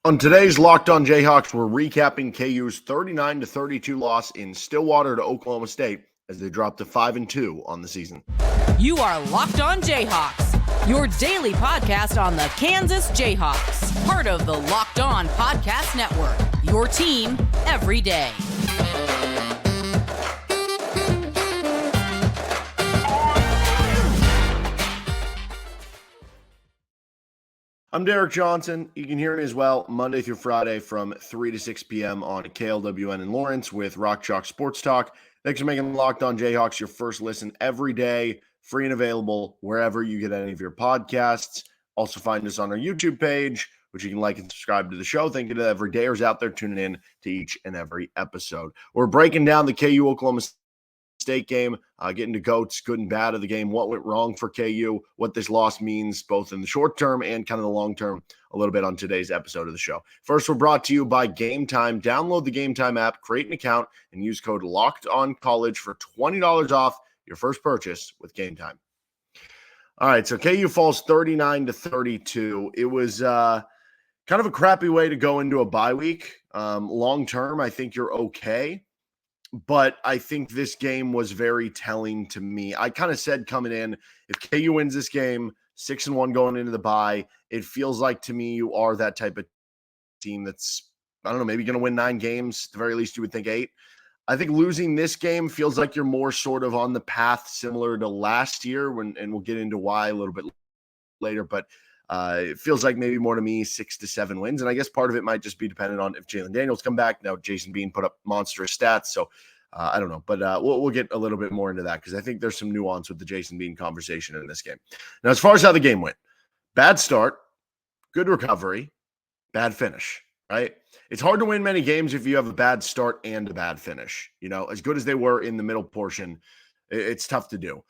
On today's Locked On Jayhawks, we're recapping KU's 39-32 loss in Stillwater to Oklahoma State as they dropped to 5-2 on the season. You are Locked On Jayhawks, your daily podcast on the Kansas Jayhawks, part of the Locked On Podcast Network, your team every day. I'm Derek Johnson. You can hear me as well Monday through Friday from 3 to 6 p.m. on KLWN in Lawrence with Rock Chalk Sports Talk. Thanks for making Locked On Jayhawks your first listen every day, free and available wherever you get any of your podcasts. Also find us on our YouTube page, which you can like and subscribe to the show. Thank you to every dayers out there tuning in to each and every episode. We're breaking down the KU Oklahoma State game, getting to goats, good and bad of the game, what went wrong for KU, what this loss means both in the short term and kind of the long term, a little bit on today's episode of the show. First, we're brought to you by Gametime. Download the Gametime app, create an account, and use code LOCKEDONCollege for $20 off your first purchase with Gametime. All right, so KU falls 39-32. It was kind of a crappy way to go into a bye week. Long term, I think you're okay. But I think this game was very telling to me. I kind of said coming in, if KU wins this game, 6-1 going into the bye, it feels like to me you are that type of team that's, I don't know, maybe going to win 9 games. At the very least, you would think 8. I think losing this game feels like you're more sort of on the path similar to last year, and we'll get into why a little bit later. But it feels like maybe more to me 6 to 7 wins. And I guess part of it might just be dependent on if Jalen Daniels come back. Now, Jason Bean put up monstrous stats. So I don't know. But we'll get a little bit more into that because I think there's some nuance with the Jason Bean conversation in this game. Now, as far as how the game went, bad start, good recovery, bad finish, right? It's hard to win many games if you have a bad start and a bad finish. You know, as good as they were in the middle portion, it's tough to do.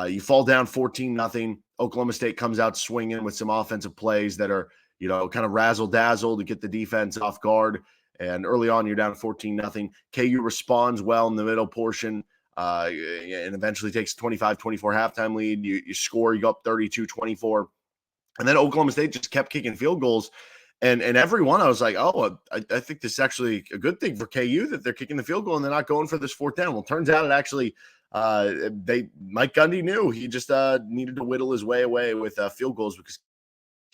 You fall down 14-0. Oklahoma State comes out swinging with some offensive plays that are, you know, kind of razzle-dazzle to get the defense off guard. And early on, you're down 14-0. KU responds well in the middle portion and eventually takes a 25-24 halftime lead. You score, you go up 32-24. And then Oklahoma State just kept kicking field goals. And every one, I was like, oh, I think this is actually a good thing for KU that they're kicking the field goal and they're not going for this fourth down. Well, turns out it actually Mike Gundy knew he just needed to whittle his way away with field goals because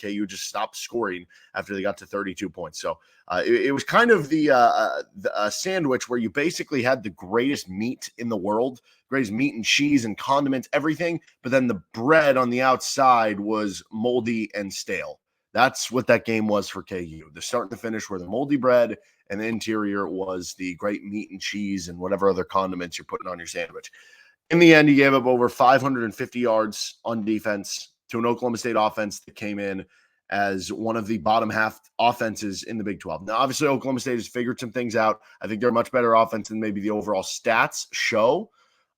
KU just stopped scoring after they got to 32 points. So it was kind of the sandwich where you basically had the greatest meat in the world, greatest meat and cheese and condiments, everything. But then the bread on the outside was moldy and stale. That's what that game was for KU. The start and the finish were the moldy bread, and the interior was the great meat and cheese and whatever other condiments you're putting on your sandwich. In the end, he gave up over 550 yards on defense to an Oklahoma State offense that came in as one of the bottom half offenses in the Big 12. Now, obviously, Oklahoma State has figured some things out. I think they're a much better offense than maybe the overall stats show.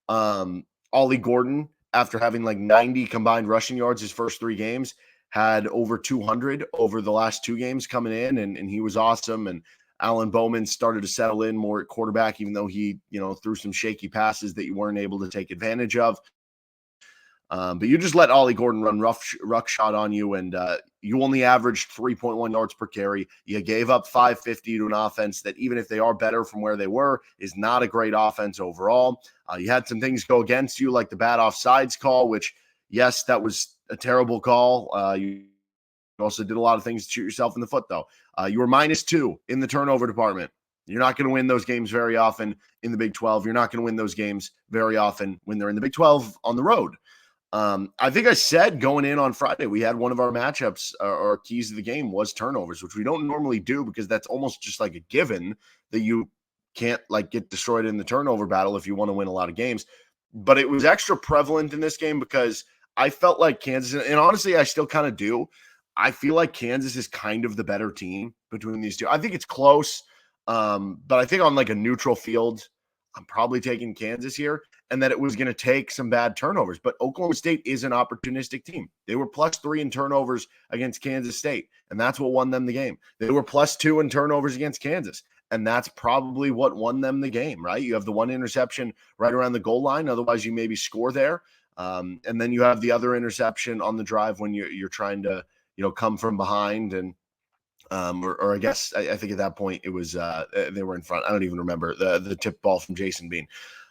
Ollie Gordon, after having like 90 combined rushing yards his first 3 games, had over 200 over the last 2 games coming in, and he was awesome. And Alan Bowman started to settle in more at quarterback, even though he, you know, threw some shaky passes that you weren't able to take advantage of. But you just let Ollie Gordon run ruck shot on you, and you only averaged 3.1 yards per carry. You gave up 550 to an offense that, even if they are better from where they were, is not a great offense overall. You had some things go against you, like the bad offsides call, which, yes, that was a terrible call. You also did a lot of things to shoot yourself in the foot, though. You were -2 in the turnover department. You're not going to win those games very often in the Big 12. You're not going to win those games very often when they're in the Big 12 on the road. I think I said going in on Friday, we had one of our matchups or keys to the game was turnovers, which we don't normally do because that's almost just like a given that you can't like get destroyed in the turnover battle if you want to win a lot of games. But it was extra prevalent in this game because I felt like Kansas, and honestly, I still kind of do. I feel like Kansas is kind of the better team between these two. I think it's close, but I think on like a neutral field, I'm probably taking Kansas here, and that it was going to take some bad turnovers. But Oklahoma State is an opportunistic team. They were +3 in turnovers against Kansas State, and that's what won them the game. They were +2 in turnovers against Kansas, and that's probably what won them the game, right? You have the one interception right around the goal line. Otherwise, you maybe score there. And then you have the other interception on the drive when you're trying to, come from behind and Or I guess I think at that point it was they were in front. I don't even remember the tip ball from Jason Bean.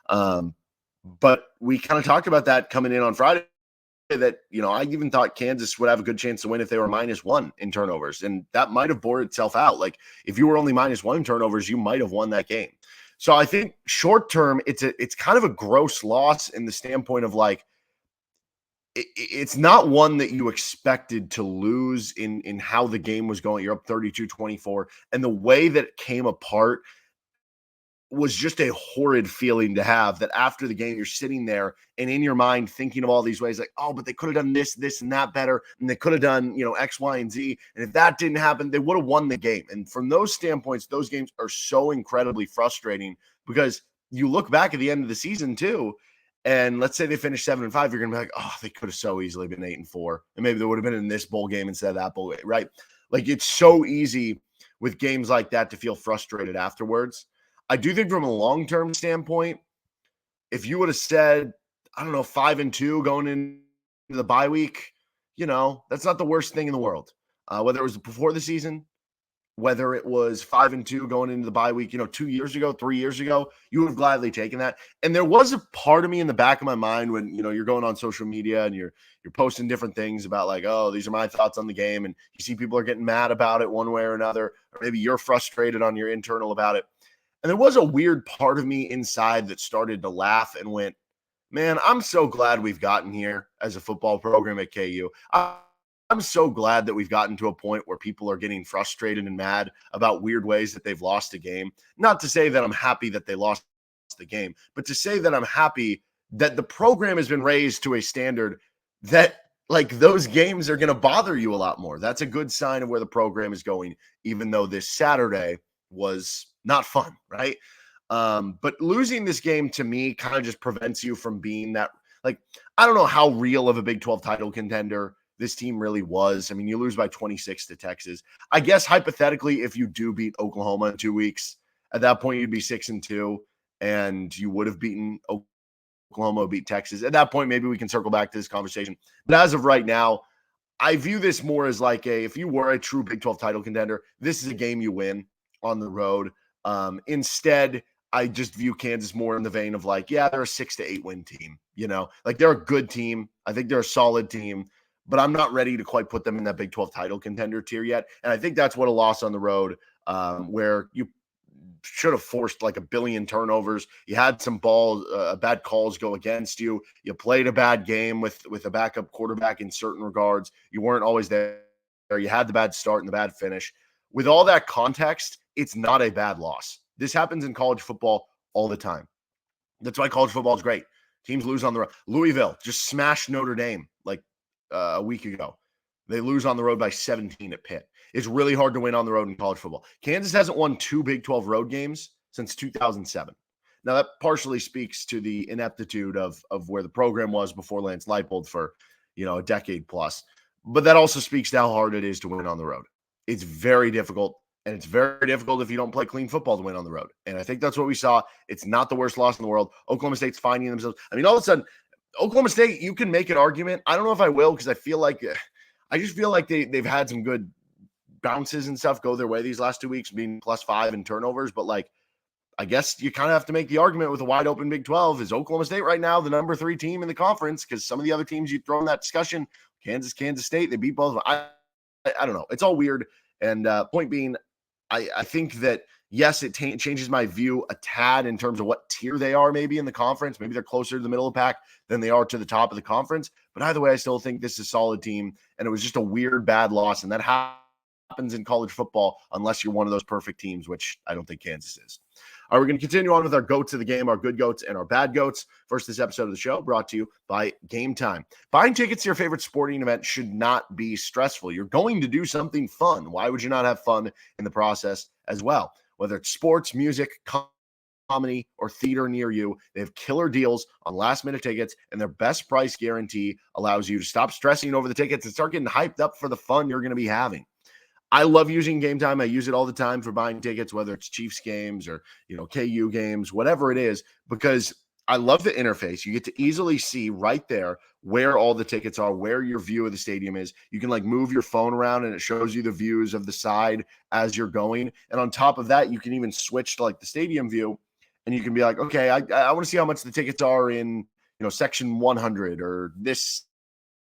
But we kind of talked about that coming in on Friday, that, I even thought Kansas would have a good chance to win if they were -1 in turnovers. And that might have bore itself out. Like, if you were only -1 in turnovers, you might have won that game. So I think short term, it's kind of a gross loss in the standpoint of, like, it's not one that you expected to lose in how the game was going. You're up 32-24. And the way that it came apart was just a horrid feeling to have, that after the game, you're sitting there and in your mind thinking of all these ways, like, oh, but they could have done this, and that better. And they could have done, X, Y, and Z. And if that didn't happen, they would have won the game. And from those standpoints, those games are so incredibly frustrating, because you look back at the end of the season too, and let's say they finish 7-5, you're going to be like, oh, they could have so easily been 8-4. And maybe they would have been in this bowl game instead of that bowl game, right? Like, it's so easy with games like that to feel frustrated afterwards. I do think from a long-term standpoint, if you would have said, I don't know, 5-2 going into the bye week, that's not the worst thing in the world. Whether it was before the season, whether it was 5-2 going into the bye week, 2 years ago, 3 years ago, you would have gladly taken that. And there was a part of me in the back of my mind when, you're going on social media and you're posting different things about, like, oh, these are my thoughts on the game. And you see people are getting mad about it one way or another, or maybe you're frustrated on your internal about it. And there was a weird part of me inside that started to laugh and went, man, I'm so glad we've gotten here as a football program at KU. I'm so glad that we've gotten to a point where people are getting frustrated and mad about weird ways that they've lost a game. Not to say that I'm happy that they lost the game, but to say that I'm happy that the program has been raised to a standard that, like, those games are going to bother you a lot more. That's a good sign of where the program is going, even though this Saturday was not fun, right? But losing this game, to me, kind of just prevents you from being that, like, I don't know how real of a Big 12 title contender this team really was. I mean, you lose by 26 to Texas. I guess hypothetically, if you do beat Oklahoma in 2 weeks, at that point you'd be 6-2, and you would have beaten Oklahoma, beat Texas. At that point, maybe we can circle back to this conversation. But as of right now, I view this more as like if you were a true Big 12 title contender, this is a game you win on the road. Instead, I just view Kansas more in the vein of, like, yeah, they're a 6-8 win team, like, they're a good team. I think they're a solid team, but I'm not ready to quite put them in that Big 12 title contender tier yet. And I think that's what a loss on the road, where you should have forced like a billion turnovers. You had some bad calls go against you. You played a bad game with a backup quarterback in certain regards. You weren't always there. You had the bad start and the bad finish. With all that context, it's not a bad loss. This happens in college football all the time. That's why college football is great. Teams lose on the road. Louisville just smashed Notre Dame like a week ago. They lose on the road by 17 at Pitt. It's really hard to win on the road in college football. Kansas hasn't won 2 Big 12 road games since 2007. Now, that partially speaks to the ineptitude of where the program was before Lance Leipold for, a decade plus. But that also speaks to how hard it is to win on the road. It's very difficult, and it's very difficult if you don't play clean football to win on the road. And I think that's what we saw. It's not the worst loss in the world. Oklahoma State's finding themselves. I mean, all of a sudden, Oklahoma State, you can make an argument. I don't know if I will, because I just feel like they've had some good bounces and stuff go their way these last 2 weeks, being +5 in turnovers. But, like, I guess you kind of have to make the argument with a wide open Big 12. Is Oklahoma State right now the number 3 team in the conference? Because some of the other teams you throw in that discussion, Kansas State, they beat both of them. I don't know. It's all weird. And point being, I think that, yes, it changes my view a tad in terms of what tier they are maybe in the conference. Maybe they're closer to the middle of the pack than they are to the top of the conference. But either way, I still think this is a solid team. And it was just a weird, bad loss. And that happens in college football unless you're one of those perfect teams, which I don't think Kansas is. All right, we're going to continue on with our goats of the game, our good goats and our bad goats. First, this episode of the show brought to you by Gametime. Buying tickets to your favorite sporting event should not be stressful. You're going to do something fun. Why would you not have fun in the process as well? Whether it's sports, music, comedy, or theater near you, they have killer deals on last-minute tickets, and their best price guarantee allows you to stop stressing over the tickets and start getting hyped up for the fun you're going to be having. I love using Gametime. I use it all the time for buying tickets, whether it's Chiefs games or, KU games, whatever it is, because I love the interface. You get to easily see right there where all the tickets are, where your view of the stadium is. You can like move your phone around and it shows you the views of the side as you're going. And on top of that, you can even switch to like the stadium view and you can be like, okay, I want to see how much the tickets are in, section 100 or this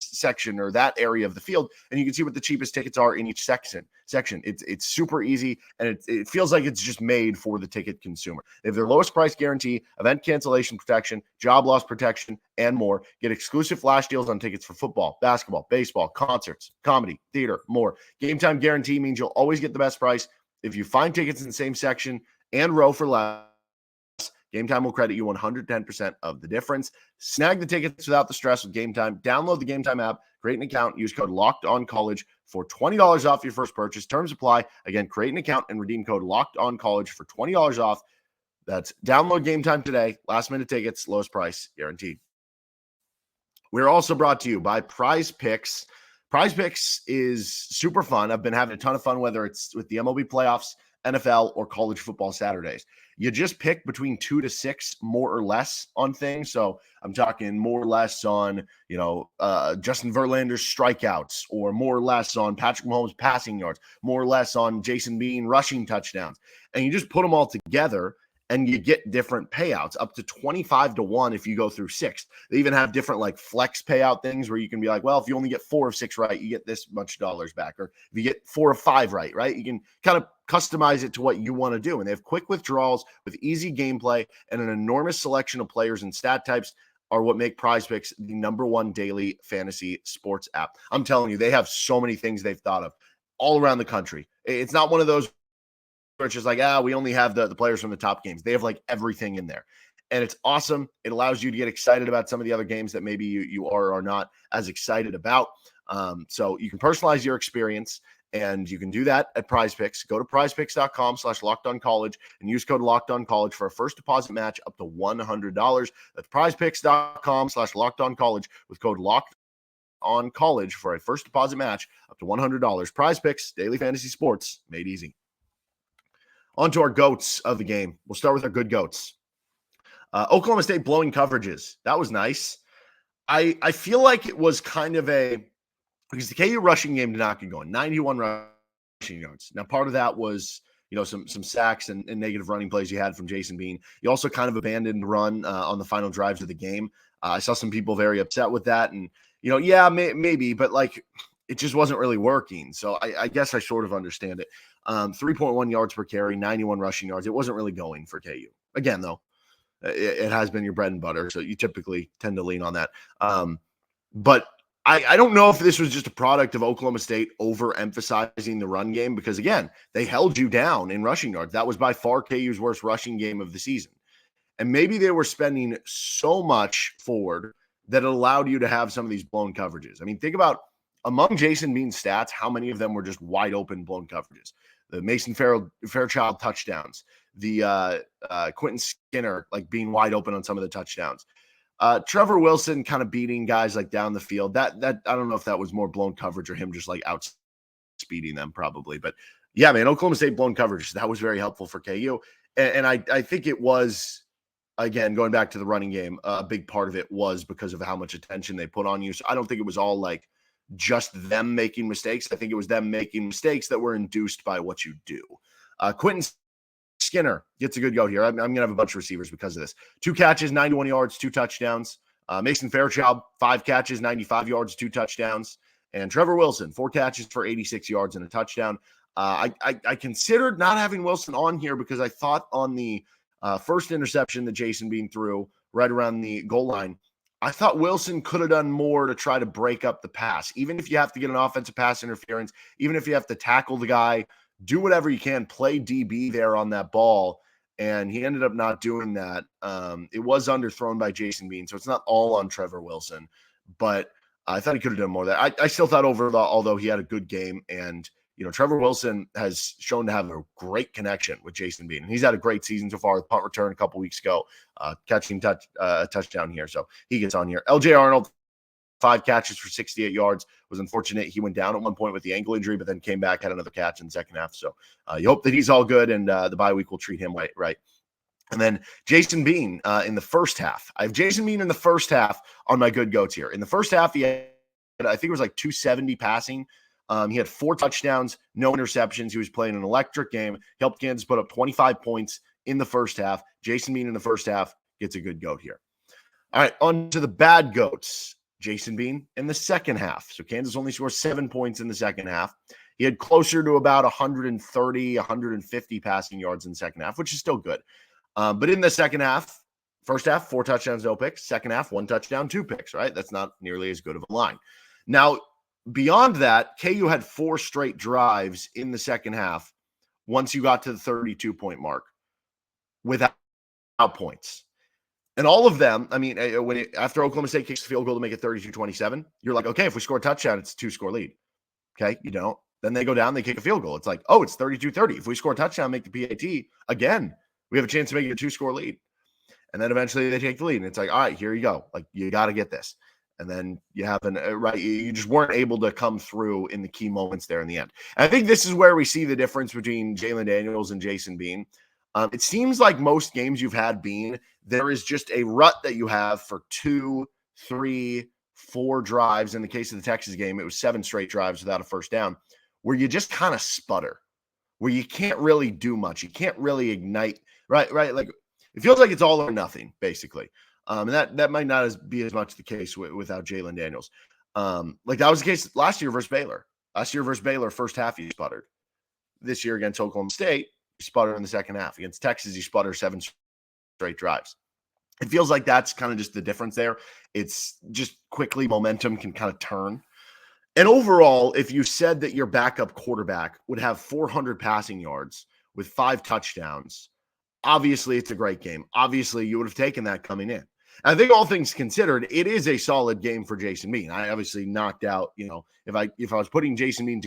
section or that area of the field, and you can see what the cheapest tickets are in each section. It's super easy, and it feels like it's just made for the ticket consumer. They have their lowest price guarantee, event cancellation protection, job loss protection, and more. Get exclusive flash deals on tickets for football, basketball, baseball, concerts, comedy, theater, more. Game time guarantee means you'll always get the best price. If you find tickets in the same section and row for less, Gametime will credit you 110% of the difference. Snag the tickets without the stress with Gametime. Download the Gametime app, create an account, use code LOCKEDONCollege for $20 off your first purchase. Terms apply. Again, create an account and redeem code LOCKEDONCollege for $20 off. That's download Gametime today. Last minute tickets, lowest price guaranteed. We're also brought to you by PrizePicks. PrizePicks is super fun. I've been having a ton of fun, whether it's with the MLB playoffs, NFL, or college football Saturdays. You just pick between 2 to 6 more or less on things. So I'm talking more or less on, Justin Verlander's strikeouts, or more or less on Patrick Mahomes' passing yards, more or less on Jason Bean rushing touchdowns. And you just put them all together and you get different payouts, up to 25 to 1 if you go through 6. They even have different like flex payout things where you can be like, well, if you only get 4 of 6 right, you get this much dollars back. Or if you get 4 of 5 right? You can kind of customize it to what you want to do. And they have quick withdrawals with easy gameplay and an enormous selection of players and stat types are what make PrizePicks the #1 daily fantasy sports app. I'm telling you, they have so many things they've thought of all around the country. It's not one of those where it's just like, we only have the players from the top games. They have like everything in there. And it's awesome. It allows you to get excited about some of the other games that maybe you are or are not as excited about. So you can personalize your experience, and you can do that at PrizePicks. Go to prizepicks.com/LockedOnCollege and use code LockedOnCollege for a first deposit match up to $100. That's prizepicks.com/LockedOnCollege with code LockedOnCollege for a first deposit match up to $100. PrizePicks, daily fantasy sports made easy. On to our GOATs of the game. We'll start with our good GOATs. Oklahoma State blowing coverages. That was nice. I feel like it was kind of because the KU rushing game did not get going. 91 rushing yards. Now, part of that was, some sacks and negative running plays you had from Jason Bean. You also kind of abandoned run on the final drives of the game. I saw some people very upset with that. And, maybe, but like it just wasn't really working. So I guess I sort of understand it. 3.1 yards per carry, 91 rushing yards. It wasn't really going for KU. Again, though, it has been your bread and butter, so you typically tend to lean on that. But I don't know if this was just a product of Oklahoma State overemphasizing the run game, because, again, they held you down in rushing yards. That was by far KU's worst rushing game of the season. And maybe they were spending so much forward that it allowed you to have some of these blown coverages. I mean, think about among Jason Bean's stats, how many of them were just wide open blown coverages? The Mason Fairchild touchdowns, the Quentin Skinner like being wide open on some of the touchdowns. Trevor Wilson kind of beating guys like down the field. That I don't know if that was more blown coverage or him just like outspeeding them probably. But yeah, man, Oklahoma State blown coverage. That was very helpful for KU. And I think it was, again, going back to the running game, a big part of it was because of how much attention they put on you. So I don't think it was all like just them making mistakes. I think it was them making mistakes that were induced by what you do. Quentin Skinner gets a good go here. I'm going to have a bunch of receivers because of this. 2 catches, 91 yards, 2 touchdowns. Mason Fairchild, 5 catches, 95 yards, 2 touchdowns. And Trevor Wilson, 4 catches for 86 yards and a touchdown. I considered not having Wilson on here because I thought on the first interception that Jason Bean threw right around the goal line, I thought Wilson could have done more to try to break up the pass. Even if you have to get an offensive pass interference, even if you have to tackle the guy, do whatever you can, play DB there on that ball. And he ended up not doing that. It was underthrown by Jason Bean, so it's not all on Trevor Wilson. But I thought he could have done more of that. I still thought overall, although he had a good game, and Trevor Wilson has shown to have a great connection with Jason Bean. And he's had a great season so far with punt return a couple weeks ago, catching a touchdown here. So he gets on here. LJ Arnold, 5 catches for 68 yards. Was unfortunate. He went down at one point with the ankle injury, but then came back, had another catch in the second half. So you hope that he's all good, and the bye week will treat him right. And then Jason Bean in the first half. I have Jason Bean in the first half on my good goats here. In the first half, he had, I think it was like 270 passing. He had 4 touchdowns, no interceptions. He was playing an electric game. He helped Kansas put up 25 points in the first half. Jason Bean in the first half gets a good goat here. All right, on to the bad goats. Jason Bean in the second half. So Kansas only scored 7 points in the second half. He had closer to about 130, 150 passing yards in the second half, which is still good. But in the second half, first half, 4 touchdowns, no picks. Second half, 1 touchdown, 2 picks, right? That's not nearly as good of a line. Now, beyond that, KU had 4 straight drives in the second half once you got to the 32-point mark without points. And all of them, I mean, after Oklahoma State kicks the field goal to make it 32-27, you're like, okay, if we score a touchdown, it's a 2-score lead. Okay, you don't. Then they go down, they kick a field goal. It's like, oh, it's 32-30. If we score a touchdown, make the PAT, again, we have a chance to make it a 2-score lead. And then eventually they take the lead. And it's like, all right, here you go. Like, you got to get this. And then you have you just weren't able to come through in the key moments there in the end. And I think this is where we see the difference between Jalon Daniels and Jason Bean. It seems like most games you've had Bean, there is just a rut that you have for 2, 3, 4 drives. In the case of the Texas game, it was 7 straight drives without a first down, where you just kind of sputter, where you can't really do much. You can't really ignite, right? Like, it feels like it's all or nothing, basically. And that might not be as much the case without Jalon Daniels. Like that was the case last year versus Baylor. Last year versus Baylor, first half he sputtered. This year against Oklahoma State, he sputtered in the second half. Against Texas, he sputtered 7 straight drives. It feels like that's kind of just the difference there. It's just quickly momentum can kind of turn. And overall, if you said that your backup quarterback would have 400 passing yards with 5 touchdowns, obviously it's a great game. Obviously, you would have taken that coming in. I think all things considered, it is a solid game for Jason Bean. I obviously knocked out, if I was putting Jason Bean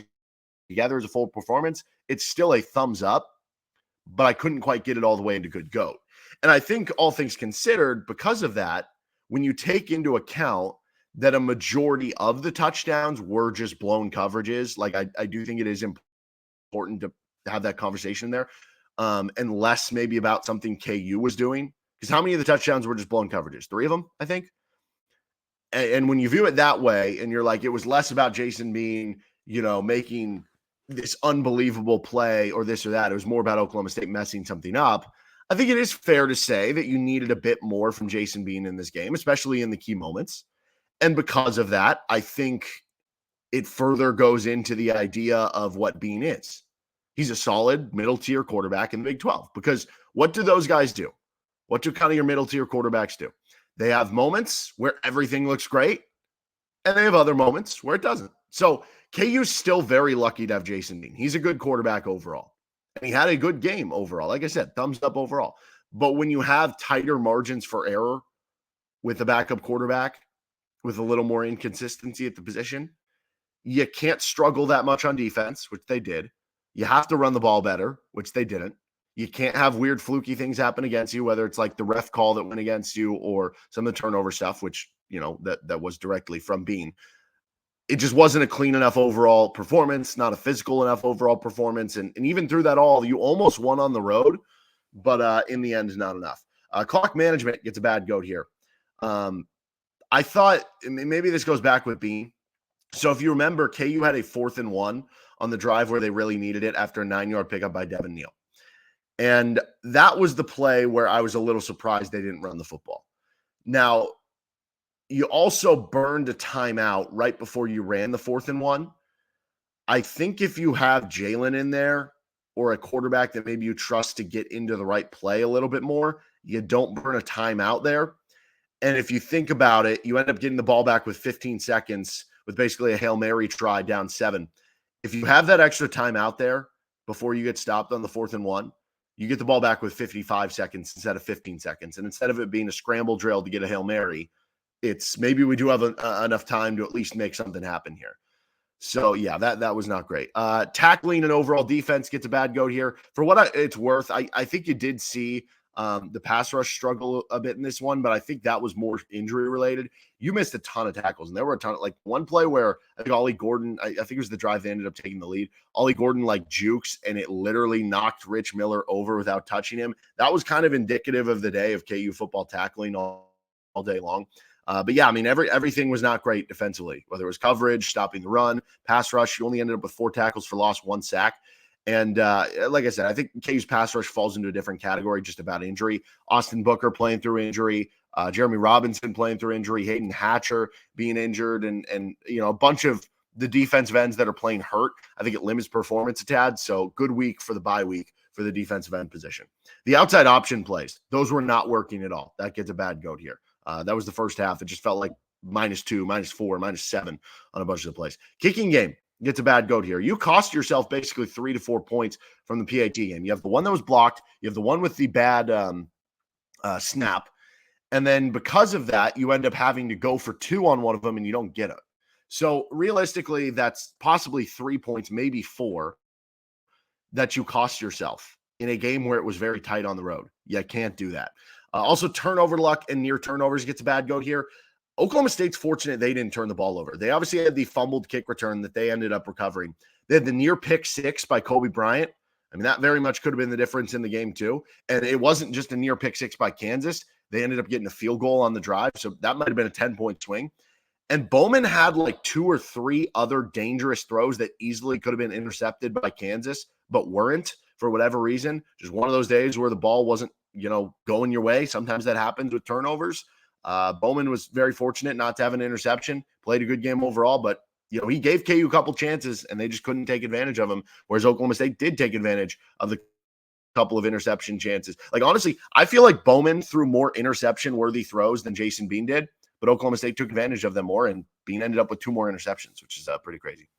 together as a full performance, it's still a thumbs up, but I couldn't quite get it all the way into good goat. And I think all things considered, because of that, when you take into account that a majority of the touchdowns were just blown coverages, like I do think it is important to have that conversation there, and less maybe about something KU was doing. Because how many of the touchdowns were just blown coverages? 3 of them, I think. And when you view it that way, and you're like, it was less about Jason Bean, making this unbelievable play or this or that. It was more about Oklahoma State messing something up. I think it is fair to say that you needed a bit more from Jason Bean in this game, especially in the key moments. And because of that, I think it further goes into the idea of what Bean is. He's a solid middle-tier quarterback in the Big 12. Because what do those guys do? What do kind of your middle-tier quarterbacks do? They have moments where everything looks great, and they have other moments where it doesn't. So KU's still very lucky to have Jason Bean. He's a good quarterback overall. And he had a good game overall. Like I said, thumbs up overall. But when you have tighter margins for error with a backup quarterback, with a little more inconsistency at the position, you can't struggle that much on defense, which they did. You have to run the ball better, which they didn't. You can't have weird fluky things happen against you, whether it's like the ref call that went against you or some of the turnover stuff, which, that was directly from Bean. It just wasn't a clean enough overall performance, not a physical enough overall performance. And even through that all, you almost won on the road, but in the end, not enough. Clock management gets a bad goat here. I thought maybe this goes back with Bean. So if you remember, KU had a 4th and 1 on the drive where they really needed it after a 9-yard pickup by Devin Neal. And that was the play where I was a little surprised they didn't run the football. Now, you also burned a timeout right before you ran the 4th and 1. I think if you have Jalon in there or a quarterback that maybe you trust to get into the right play a little bit more, you don't burn a timeout there. And if you think about it, you end up getting the ball back with 15 seconds with basically a Hail Mary try down 7. If you have that extra time out there before you get stopped on the 4th and 1, you get the ball back with 55 seconds instead of 15 seconds. And instead of it being a scramble drill to get a Hail Mary, it's maybe we do have enough time to at least make something happen here. So, yeah, that was not great. Tackling and overall defense gets a bad goat here. For what it's worth, I think you did see The pass rush struggled a bit in this one, but I think that was more injury related. You missed a ton of tackles, and there were a ton of, like, one play where I think Ollie Gordon, I think it was the drive they ended up taking the lead. Ollie Gordon like jukes, and it literally knocked Rich Miller over without touching him. That was kind of indicative of the day of KU football tackling all day long. But yeah, I mean, everything was not great defensively, whether it was coverage, stopping the run, pass rush. You only ended up with 4 tackles for loss, 1 sack. And like I said, I think KU's pass rush falls into a different category just about injury. Austin Booker playing through injury, Jeremy Robinson playing through injury, Hayden Hatcher being injured, and a bunch of the defensive ends that are playing hurt. I think it limits performance a tad. So good week for the bye week for the defensive end position. The outside option plays, those were not working at all. That gets a bad goat here. That was the first half. It just felt like -2, -4, -7 on a bunch of the plays. Kicking game gets a bad goat here. You cost yourself basically 3 to 4 points from the PAT game. You have the one that was blocked. You have the one with the bad snap. And then because of that, you end up having to go for 2 on one of them, and you don't get it. So realistically, that's possibly 3 points, maybe 4, that you cost yourself in a game where it was very tight on the road. You can't do that. Also, turnover luck and near turnovers gets a bad goat here. Oklahoma State's fortunate they didn't turn the ball over. They obviously had the fumbled kick return that they ended up recovering. They had the near pick 6 by Kobe Bryant. I mean, that very much could have been the difference in the game too. And it wasn't just a near pick 6 by Kansas. They ended up getting a field goal on the drive. So that might have been a 10-point swing. And Bowman had like 2 or 3 other dangerous throws that easily could have been intercepted by Kansas, but weren't for whatever reason. Just one of those days where the ball wasn't, going your way. Sometimes that happens with turnovers. Bowman was very fortunate not to have an interception, played a good game overall, but he gave KU a couple chances and they just couldn't take advantage of them. Whereas Oklahoma State did take advantage of the couple of interception chances. Like, honestly, I feel like Bowman threw more interception worthy throws than Jason Bean did, but Oklahoma State took advantage of them more, and Bean ended up with 2 more interceptions, which is pretty crazy.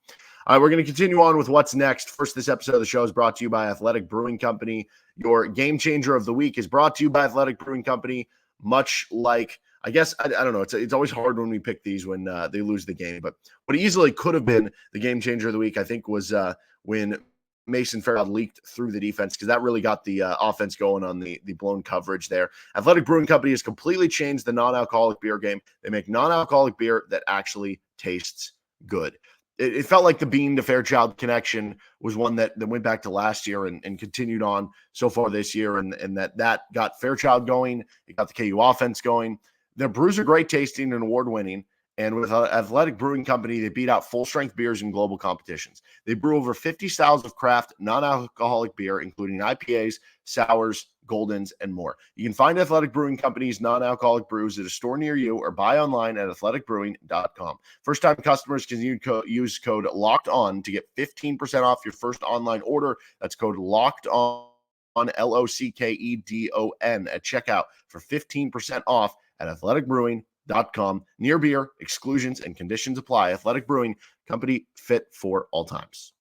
All right, we're going to continue on with what's next. First, this episode of the show is brought to you by Athletic Brewing Company. Your game changer of the week is brought to you by Athletic Brewing Company. Much like, I guess, I don't know. It's always hard when we pick these when they lose the game. But what easily could have been the game changer of the week, I think, was when Mason Fairchild leaked through the defense, because that really got the offense going on the blown coverage there. Athletic Brewing Company has completely changed the non-alcoholic beer game. They make non-alcoholic beer that actually tastes good. It felt like the Bean to Fairchild connection was one that went back to last year and continued on so far this year, and that got Fairchild going. It got the KU offense going. Their brews are great tasting and award-winning, and with Athletic Brewing Company, they beat out full-strength beers in global competitions. They brew over 50 styles of craft non-alcoholic beer, including IPAs, sours, Goldens, and more. You can find Athletic Brewing Company's non-alcoholic brews at a store near you or buy online at athleticbrewing.com. First-time customers can use code LOCKEDON to get 15% off your first online order. That's code LOCKEDON, LOCKEDON, at checkout for 15% off at athleticbrewing.com. Near beer, exclusions, and conditions apply. Athletic Brewing Company, fit for all times.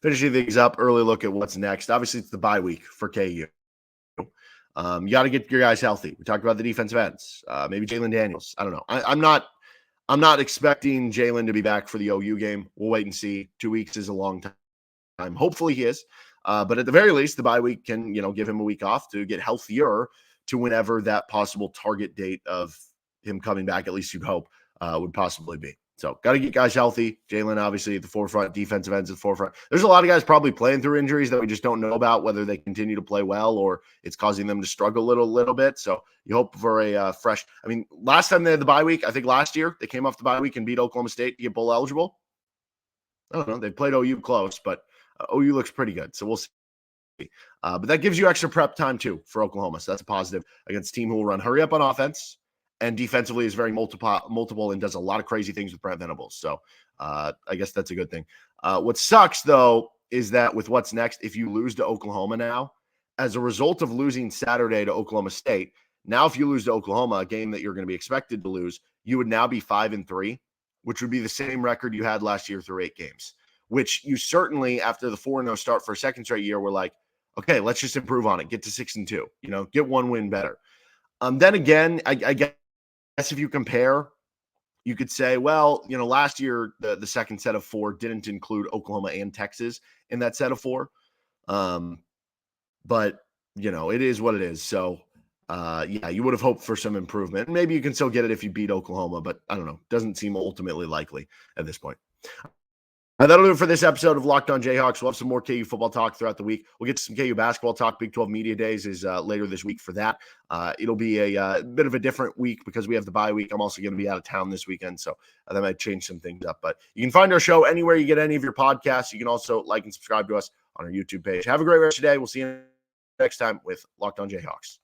Finishing things up, early look at what's next. Obviously, it's the bye week for KU. You got to get your guys healthy. We talked about the defensive ends, maybe Jalen Daniels. I don't know. I'm not expecting Jalen to be back for the OU game. We'll wait and see. 2 weeks is a long time. Hopefully he is. But at the very least, the bye week can give him a week off to get healthier to whenever that possible target date of him coming back, at least you'd hope, would possibly be. So got to get guys healthy. Jalen, obviously, at the forefront. Defensive ends at the forefront. There's a lot of guys probably playing through injuries that we just don't know about, whether they continue to play well or it's causing them to struggle a little bit. So you hope for a fresh – I mean, last time they had the bye week, I think last year, they came off the bye week and beat Oklahoma State to get bowl eligible. I don't know. They played OU close, but OU looks pretty good. So we'll see. But that gives you extra prep time, too, for Oklahoma. So that's a positive against a team who will run hurry up on offense, and defensively is very multiple and does a lot of crazy things with Brent Venables. So I guess that's a good thing. What sucks, though, is that with what's next, if you lose to Oklahoma now, as a result of losing Saturday to Oklahoma State, now if you lose to Oklahoma, a game that you're going to be expected to lose, you would now be 5-3, which would be the same record you had last year through 8 games, which you certainly, after the 4-0 start for a second straight year, were like, okay, let's just improve on it. Get to 6-2, get one win better. Then again, I guess if you compare, you could say, well, last year, the second set of 4 didn't include Oklahoma and Texas in that set of 4. But it is what it is. So, yeah, you would have hoped for some improvement. Maybe you can still get it if you beat Oklahoma, but I don't know. Doesn't seem ultimately likely at this point. That'll do it for this episode of Locked On Jayhawks. We'll have some more KU football talk throughout the week. We'll get to some KU basketball talk. Big 12 Media Days is later this week for that. It'll be a bit of a different week because we have the bye week. I'm also going to be out of town this weekend, so that might change some things up. But you can find our show anywhere you get any of your podcasts. You can also like and subscribe to us on our YouTube page. Have a great rest of your day. We'll see you next time with Locked On Jayhawks.